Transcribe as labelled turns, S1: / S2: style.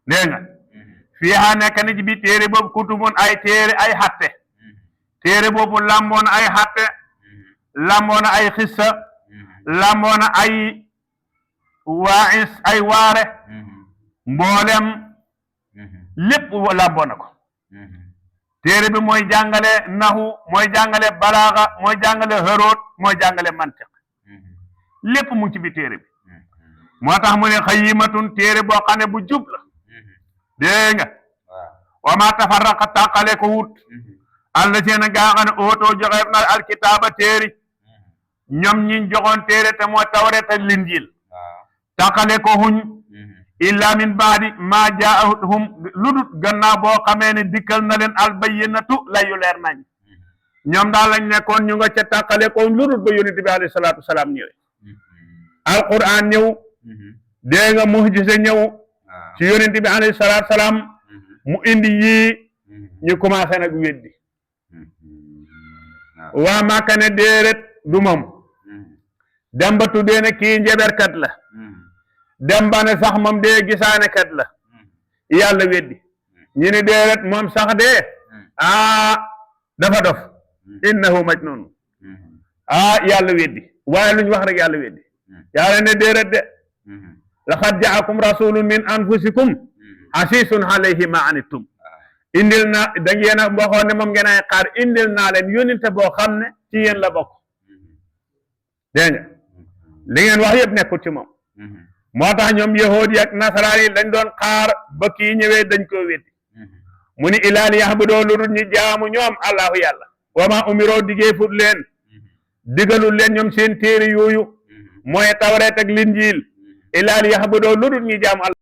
S1: dégg nga fiihaa nekk na ci bi téere boobu kutubun ay téere ay xatte téere boobu lamboona ay xatte lamboona ay xissa lamboona ay waais ay waare mboolem lépp lamboona ko téere bi mooy jàngale naxu mooy jàngale balaaxa mooy jàngale xëroot mooy jàngale mantiq lépp mu ngi ci bi téere bi moo tax mu ne xayimatun téere boo xam ne bu jub la dégg nga wa ma tafarraqa tàqale ko wut alla seena gaa xam ne ootoo joxeef na alkitaaba téeri ñoom ñi joxoon téere te mooy tawreet ak linjiil tàqale ko huñ illa min baadi ma jaahum ludut gannaaw boo xamee ne dikkal na leen albayyinatu layu leer nañ ñoom daal lañ nekkoon ñu nga ca tàqale ko ludut ba yonent bi alayhi salaatu wasalaam ñëwee alquran ñëw dégg nga muhjisa ñëw ci yonent bi alayhi salaatu wasalaam mu indi yii ñu commencé nag weddi waa Màkka ne déeret du moom dem ba tuddee ne kii njeberkat la dem ba ne sax moom dee gisaane kat la yàlla weddi ñu ne déeret moom sax dee dafa dof innahu majnun yàlla weddi waaye lu ñu wax rek yàlla weddi yàlla ne déeret de laqad jaakum rasulun min anfusikum asisun alayhi ma anittum indil na da ngeen a waxoon ne moom ngeen ay xaar indil naa leen yónninte boo xam ne ci yéen la bokk dégg nga li ngeen wax yëpp nekkul ci moom moo tax ñoom yahuud yi ak nasaraan yi dañ doon xaar ba kii ñëwee dañ koo weddi mu ni ilaa li ya'budu lu dul ñu jaamu ñoom allahu yàlla wa ma umiroo digeefut leen digalul leen ñoom seen téere yooyu mooy tawreet ak linjiil ilaa li ya'budu lu dul ñu jaamu